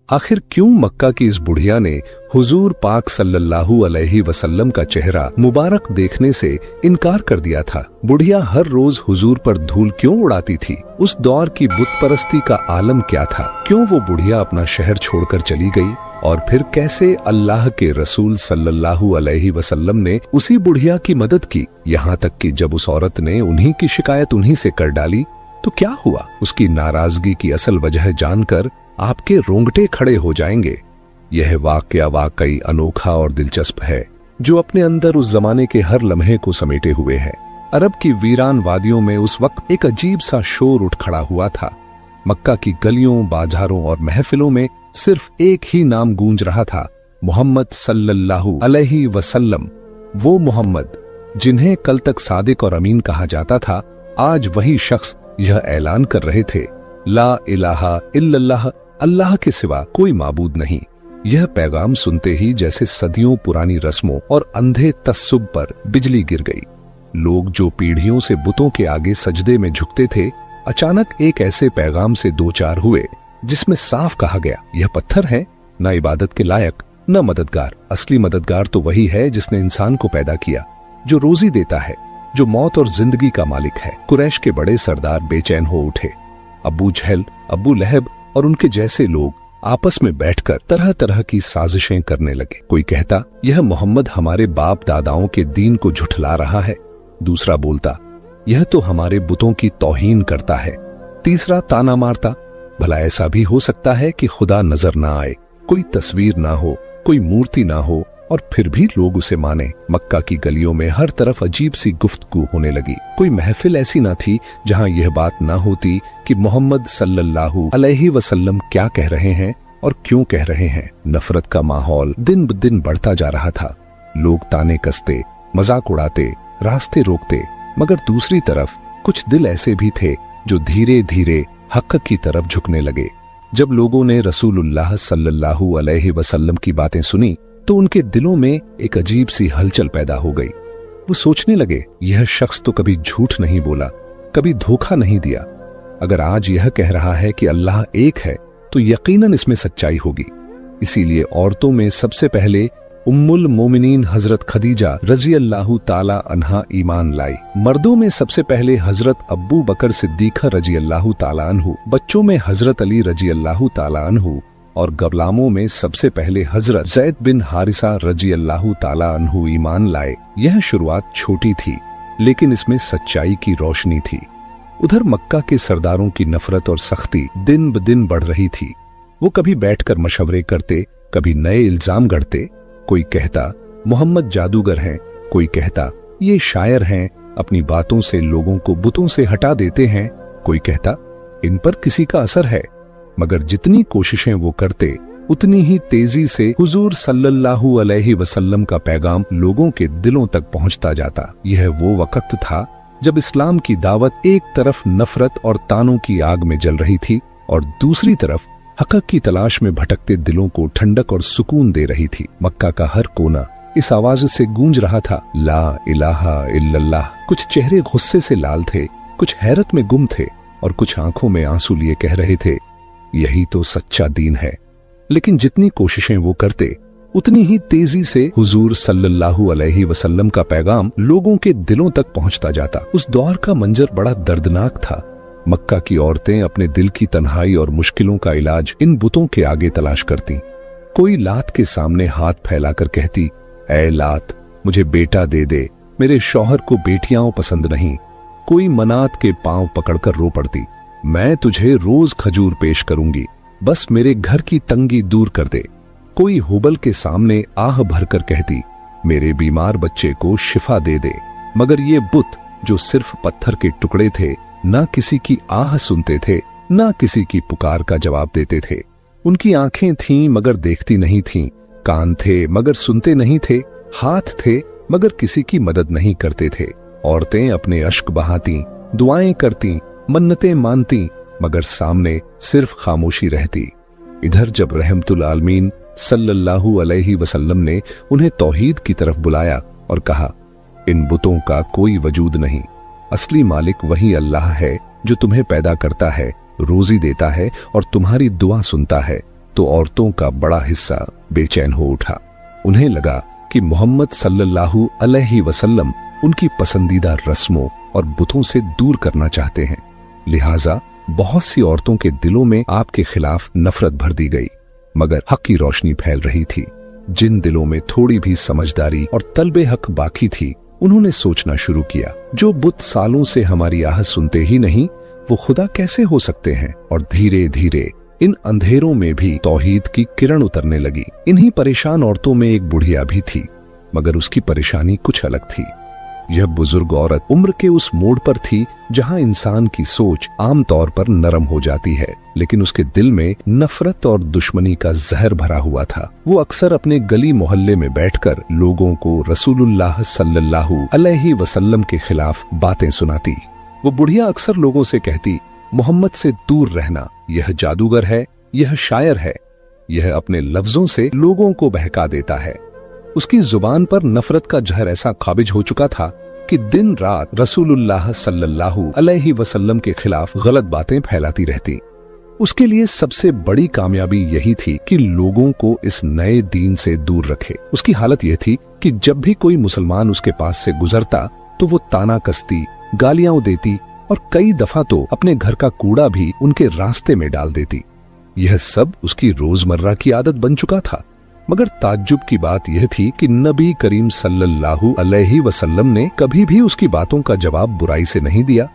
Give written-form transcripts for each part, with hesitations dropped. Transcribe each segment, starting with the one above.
आखिर क्यों मक्का की इस बुढ़िया ने हुजूर पाक सल्लल्लाहु अलैहि वसल्लम का चेहरा मुबारक देखने से इनकार कर दिया था? बुढ़िया हर रोज हुजूर पर धूल क्यों उड़ाती थी? उस दौर की बुत परस्ती का आलम क्या था? क्यों वो बुढ़िया अपना शहर छोड़कर चली गई? और फिर कैसे अल्लाह के रसूल सल्लल्लाहु अलैहि वसल्लम ने उसी बुढ़िया की मदद की? यहाँ तक कि जब उस औरत ने उन्हीं की शिकायत उन्हीं से कर डाली तो क्या हुआ? उसकी नाराजगी की असल वजह जानकर आपके रोंगटे खड़े हो जाएंगे। यह वाकया वाकई अनोखा और दिलचस्प है, जो अपने अंदर उस जमाने के हर लम्हे को समेटे हुए है। अरब की वीरान वादियों में उस वक्त एक अजीब सा शोर उठ खड़ा हुआ था। मक्का की गलियों, बाजारों और महफिलों में सिर्फ एक ही नाम गूंज रहा था, मोहम्मद सल्लल्लाहु अलैहि वसल्लम। वो मोहम्मद जिन्हें कल तक सादिक और अमीन कहा जाता था, आज वही शख्स यह ऐलान कर रहे थे, ला इलाहा इल्लल्लाह, अल्लाह के सिवा कोई माबूद नहीं। यह पैगाम सुनते ही जैसे सदियों पुरानी रस्मों और अंधे तस्सुब पर बिजली गिर गई। लोग जो पीढ़ियों से बुतों के आगे सजदे में झुकते थे, अचानक एक ऐसे पैगाम से दो चार हुए जिसमें साफ कहा गया, यह पत्थर है, न इबादत के लायक न मददगार। असली मददगार तो वही है जिसने इंसान को पैदा किया, जो रोजी देता है, जो मौत और जिंदगी का मालिक है। कुरैश के बड़े सरदार बेचैन हो उठे। अबू जहल, अबू लहब और उनके जैसे लोग आपस में बैठकर तरह तरह की साजिशें करने लगे। कोई कहता, यह मोहम्मद हमारे बाप दादाओं के दीन को झुठला रहा है। दूसरा बोलता, यह तो हमारे बुतों की तौहीन करता है। तीसरा ताना मारता, भला ऐसा भी हो सकता है कि खुदा नजर ना आए, कोई तस्वीर ना हो, कोई मूर्ति ना हो, और फिर भी लोग उसे माने। मक्का की गलियों में हर तरफ अजीब सी गुफ्तगू होने लगी। कोई महफिल ऐसी ना थी जहां यह बात ना होती कि मोहम्मद सल्लल्लाहु अलैहि वसल्लम क्या कह रहे हैं और क्यों कह रहे हैं। नफरत का माहौल दिन ब दिन बढ़ता जा रहा था। लोग ताने कसते, मजाक उड़ाते, रास्ते रोकते, मगर दूसरी तरफ कुछ दिल ऐसे भी थे जो धीरे धीरे हक की तरफ झुकने लगे। जब लोगों ने रसूलुल्लाह सल्लल्लाहु अलैहि वसल्लम की बातें सुनी तो उनके दिलों में एक अजीब सी हलचल पैदा हो गई। वो सोचने लगे, यह शख्स तो कभी झूठ नहीं बोला, कभी धोखा नहीं दिया। अगर आज यह कह रहा है कि अल्लाह एक है तो यकीनन इसमें सच्चाई होगी। इसीलिए औरतों में सबसे पहले उम्मुल मोमिनीन हजरत खदीजा रजी अल्लाहु ताला अन्हा ईमान लाई। मर्दों में सबसे पहले हजरत अब्बू बकर सिद्दीक़ रजी अल्लाहु ताला अन्हु, बच्चों में हजरत अली रजी अल्लाहु ताला अन्हु और गुलामों में सबसे पहले हजरत ज़ैद बिन हारिसा रजी अल्लाहु ताला अन्हु ईमान लाए। यह शुरुआत छोटी थी, लेकिन इसमें सच्चाई की रोशनी थी। उधर मक्का के सरदारों की नफरत और सख्ती दिन ब दिन बढ़ रही थी। वो कभी बैठकर मशवरे करते, कभी नए इल्जाम गढ़ते। कोई कहता मोहम्मद जादूगर हैं, कोई कहता ये शायर हैं, अपनी बातों से लोगों को बुतों से हटा देते हैं। कोई कहता इन पर किसी का असर है। मगर जितनी कोशिशें वो करते, उतनी ही तेजी से हुजूर सल्लल्लाहु अलैहि वसल्लम का पैगाम लोगों के दिलों तक पहुंचता जाता। यह वो वक्त था जब इस्लाम की दावत एक तरफ नफरत और तानों की आग में जल रही थी और दूसरी तरफ हक़ की तलाश में भटकते दिलों को ठंडक और सुकून दे रही थी। मक्का का हर कोना इस आवाज से गूंज रहा था, ला इलाहा इल्लल्लाह। कुछ चेहरे गुस्से से लाल थे, कुछ हैरत में गुम थे और कुछ आंखों में आंसू लिए कह रहे थे, यही तो सच्चा दीन है। लेकिन जितनी कोशिशें वो करते, उतनी ही तेजी से हुजूर सल्लल्लाहु अलैहि वसल्लम का पैगाम लोगों के दिलों तक पहुंचता जाता। उस दौर का मंजर बड़ा दर्दनाक था। मक्का की औरतें अपने दिल की तन्हाई और मुश्किलों का इलाज इन बुतों के आगे तलाश करती। कोई लात के सामने हाथ फैलाकर कहती, ऐ लात, मुझे बेटा दे दे, मेरे शौहर को बेटियां पसंद नहीं। कोई मनात के पांव पकड़कर रो पड़ती, मैं तुझे रोज खजूर पेश करूंगी, बस मेरे घर की तंगी दूर कर दे। कोई हुबल के सामने आह भरकर कहती, मेरे बीमार बच्चे को शिफा दे दे। मगर ये बुत जो सिर्फ पत्थर के टुकड़े थे, ना किसी की आह सुनते थे, ना किसी की पुकार का जवाब देते थे। उनकी आंखें थीं मगर देखती नहीं थीं, कान थे मगर सुनते नहीं थे, हाथ थे मगर किसी की मदद नहीं करते थे। औरतें अपने अश्क बहाती, दुआएं करती, मन्नतें मानती, मगर सामने सिर्फ खामोशी रहती। इधर जब रहमतुल आलमीन सल्लल्लाहु अलैहि वसल्लम ने उन्हें तौहीद की तरफ बुलाया और कहा, इन बुतों का कोई वजूद नहीं, असली मालिक वही अल्लाह है जो तुम्हें पैदा करता है, रोजी देता है और तुम्हारी दुआ सुनता है। तो औरतों का बड़ा हिस्सा बेचैन हो उठा। उन्हें लगा कि मोहम्मद सल्लल्लाहु अलैहि वसल्लम उनकी पसंदीदा रस्मों और बुतों से दूर करना चाहते हैं। लिहाजा बहुत सी औरतों के दिलों में आपके खिलाफ नफरत भर दी गई। मगर हक की रोशनी फैल रही थी। जिन दिलों में थोड़ी भी समझदारी और तलबे हक बाकी थी, उन्होंने सोचना शुरू किया, जो बुत सालों से हमारी आह सुनते ही नहीं, वो खुदा कैसे हो सकते हैं। और धीरे धीरे इन अंधेरों में भी तौहीद की किरण उतरने लगी। इन्हीं परेशान औरतों में एक बुढ़िया भी थी, मगर उसकी परेशानी कुछ अलग थी। यह बुजुर्ग औरत उम्र के उस मोड़ पर थी जहां इंसान की सोच आमतौर पर नरम हो जाती है, लेकिन उसके दिल में नफरत और दुश्मनी का जहर भरा हुआ था। वो अक्सर अपने गली मोहल्ले में बैठकर लोगों को रसूलुल्लाह सल्लल्लाहु अलैहि वसल्लम के खिलाफ बातें सुनाती। वो बुढ़िया अक्सर लोगों से कहती, मोहम्मद से दूर रहना, यह जादूगर है, यह शायर है, यह अपने लफ्जों से लोगों को बहका देता है। उसकी जुबान पर नफरत का जहर ऐसा काबिज हो चुका था कि दिन रात रसूलुल्लाह सल्लल्लाहु अलैहि वसल्लम के खिलाफ गलत बातें फैलाती रहती। उसके लिए सबसे बड़ी कामयाबी यही थी कि लोगों को इस नए दीन से दूर रखे। उसकी हालत यह थी कि जब भी कोई मुसलमान उसके पास से गुजरता तो वो ताना कसती, गालियां देती और कई दफा तो अपने घर का कूड़ा भी उनके रास्ते में डाल देती। यह सब उसकी रोजमर्रा की आदत बन चुका था। मगर ताज्जुब की बात यह थी कि नबी करीम सल्लल्लाहु अलैहि वसल्लम ने कभी भी उसकी बातों का जवाब बुराई से नहीं दिया।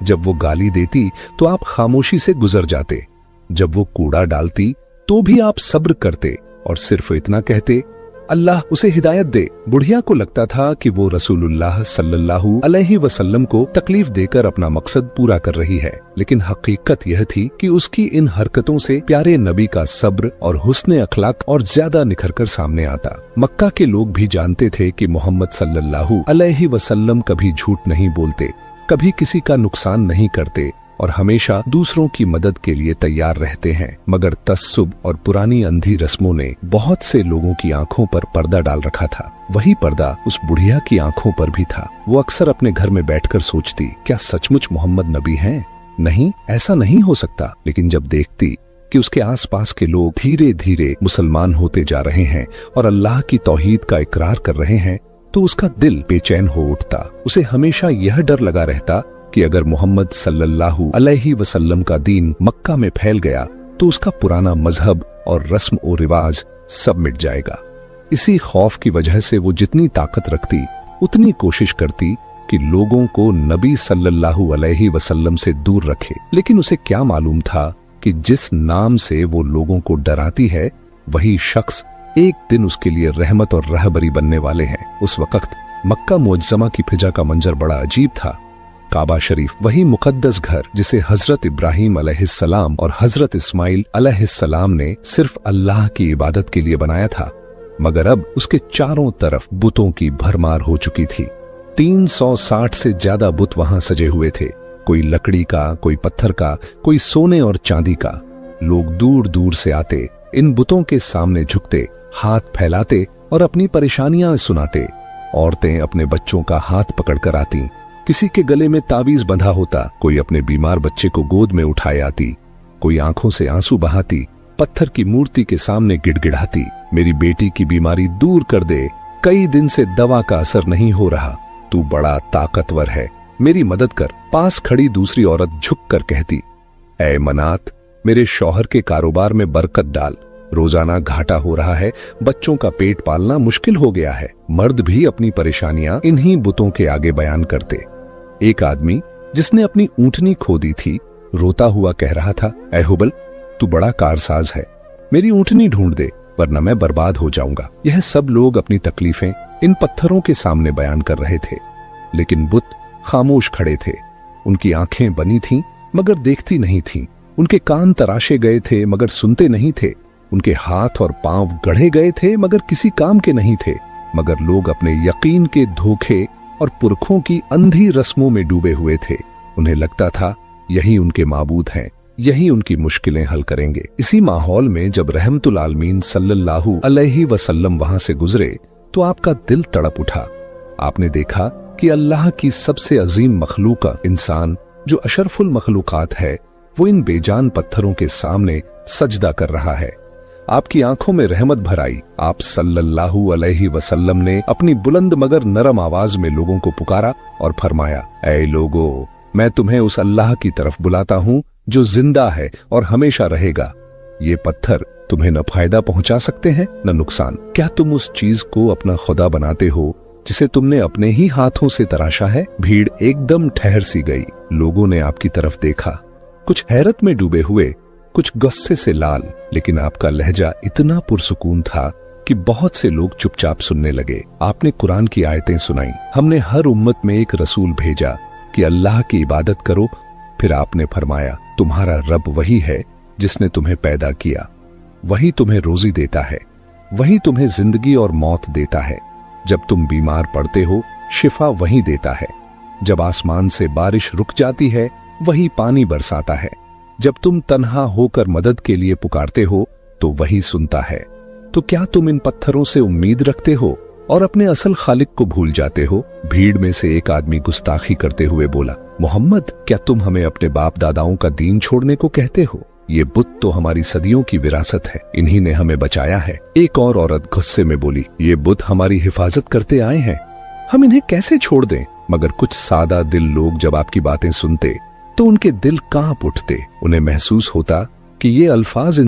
जब वो गाली देती तो आप खामोशी से गुजर जाते, जब वो कूड़ा डालती तो भी आप सब्र करते और सिर्फ इतना कहते, अल्लाह उसे हिदायत दे। बुढ़िया को लगता था कि वो रसूलुल्लाह सल्लल्लाहु अलैहि वसल्लम को तकलीफ देकर अपना मकसद पूरा कर रही है, लेकिन हकीकत यह थी कि उसकी इन हरकतों से प्यारे नबी का सब्र और हुस्न अखलाक और ज्यादा निखर कर सामने आता। मक्का के लोग भी जानते थे कि मोहम्मद सल्लल्लाहु अलैहि वसल्लम कभी झूठ नहीं बोलते, कभी किसी का नुकसान नहीं करते और हमेशा दूसरों की मदद के लिए तैयार रहते हैं। मगर तस्सुब और पुरानी अंधी रस्मों ने बहुत से लोगों की आंखों पर पर्दा डाल रखा था। वही पर्दा उस बुढ़िया की आंखों पर भी था। वो अक्सर अपने घर में बैठकर सोचती, क्या सचमुच मोहम्मद नबी हैं? नहीं, ऐसा नहीं हो सकता। लेकिन जब देखती कि उसके आसपास के लोग धीरे धीरे मुसलमान होते जा रहे हैं और अल्लाह की तौहीद का इकरार कर रहे हैं, तो उसका दिल बेचैन हो उठता। उसे हमेशा यह डर लगा रहता कि अगर मोहम्मद सल्लल्लाहु अलैहि वसल्लम का दीन मक्का में फैल गया तो उसका पुराना मजहब और रस्म और रिवाज सब मिट जाएगा। इसी खौफ की वजह से वो जितनी ताकत रखती उतनी कोशिश करती कि लोगों को नबी सल्लल्लाहु अलैहि वसल्लम से दूर रखे। लेकिन उसे क्या मालूम था कि जिस नाम से वो लोगों को डराती है, वही शख्स एक दिन उसके लिए रहमत और रहबरी बनने वाले हैं। उस वक्त मक्का मुअज्जमा की फिजा का मंजर बड़ा अजीब था। काबा शरीफ, वही मुकद्दस घर जिसे हजरत इब्राहिम अलैहिस्सलाम और हजरत इस्माइल अलैहिस्सलाम ने सिर्फ अल्लाह की इबादत के लिए बनाया था, मगर अब उसके चारों तरफ बुतों की भरमार हो चुकी थी। 360 से ज्यादा बुत वहां सजे हुए थे, कोई लकड़ी का, कोई पत्थर का, कोई सोने और चांदी का। लोग दूर दूर से आते, इन बुतों के सामने झुकते, हाथ फैलाते और अपनी परेशानियां सुनाते। औरतें अपने बच्चों का हाथ पकड़कर आती, किसी के गले में तावीज बंधा होता, कोई अपने बीमार बच्चे को गोद में उठाए आती, कोई आंखों से आंसू बहाती, पत्थर की मूर्ति के सामने गिड़गिड़ाती, मेरी बेटी की बीमारी दूर कर दे, कई दिन से दवा का असर नहीं हो रहा, तू बड़ा ताकतवर है, मेरी मदद कर। पास खड़ी दूसरी औरत झुक कर कहती, ऐ मनात, मेरे शौहर के कारोबार में बरकत डाल, रोजाना घाटा हो रहा है, बच्चों का पेट पालना मुश्किल हो गया है। मर्द भी अपनी परेशानियां इन्हीं बुतों के आगे बयान करते। एक आदमी जिसने अपनी ऊंटनी खो दी थी, रोता हुआ कह रहा था, ऐ हुबल, तू बड़ा कारसाज है, मेरी ऊंटनी ढूंढ दे वरना मैं बर्बाद हो जाऊंगा। यह सब लोग अपनी तकलीफें इन पत्थरों के सामने बयान कर रहे थे, लेकिन बुत खामोश खड़े थे। उनकी आंखें बनी थीं मगर देखती नहीं थीं, उनके कान तराशे गए थे मगर सुनते नहीं थे, उनके हाथ और पांव गढ़े गए थे मगर किसी काम के नहीं थे। मगर लोग अपने यकीन के धोखे और पुरखों की अंधी रस्मों में डूबे हुए थे। उन्हें लगता था यही उनके माबूद हैं, यही उनकी मुश्किलें हल करेंगे। इसी माहौल में जब रहमतुल आलमीन सल्लल्लाहु अलैहि वसल्लम वहां से गुजरे तो आपका दिल तड़प उठा। आपने देखा कि अल्लाह की सबसे अजीम मखलूक इंसान, जो अशरफुल मखलूकात है, वो इन बेजान पत्थरों के सामने सजदा कर रहा है। आपकी आंखों में रहमत भर आई। आप सल्लल्लाहु अलैहि वसल्लम ने अपनी बुलंद मगर नरम आवाज में लोगों को पुकारा और फरमाया, ऐ लोगो, मैं तुम्हें उस अल्लाह की तरफ बुलाता हूँ जो जिंदा है और हमेशा रहेगा। ये पत्थर तुम्हें न फायदा पहुंचा सकते हैं न नुकसान। क्या तुम उस चीज को अपना खुदा बनाते हो जिसे तुमने अपने ही हाथों से तराशा है? भीड़ एकदम ठहर सी गई। लोगों ने आपकी तरफ देखा, कुछ हैरत में डूबे हुए, कुछ गुस्से से लाल, लेकिन आपका लहजा इतना पुरसुकून था कि बहुत से लोग चुपचाप सुनने लगे। आपने कुरान की आयतें सुनाई। हमने हर उम्मत में एक रसूल भेजा कि अल्लाह की इबादत करो। फिर आपने फरमाया, तुम्हारा रब वही है जिसने तुम्हें पैदा किया, वही तुम्हें रोजी देता है, वही तुम्हें जिंदगी और मौत देता है। जब तुम बीमार पड़ते हो, शिफा वही देता है। जब आसमान से बारिश रुक जाती है, वही पानी बरसाता है। जब तुम तन्हा होकर मदद के लिए पुकारते हो, तो वही सुनता है। तो क्या तुम इन पत्थरों से उम्मीद रखते हो और अपने असल खालिक को भूल जाते हो? भीड़ में से एक आदमी गुस्ताखी करते हुए बोला, मोहम्मद, क्या तुम हमें अपने बाप दादाओं का दीन छोड़ने को कहते हो? ये बुत तो हमारी सदियों की विरासत है, इन्हीं ने हमें बचाया है। एक और औरत गुस्से में बोली, ये बुत हमारी हिफाजत करते आए हैं, हम इन्हें कैसे छोड़ दें? मगर कुछ सादा दिल लोग जब आपकी बातें सुनते तो उनके दिल कांप उठते। उन्हें महसूस होता कि ये अल्फाज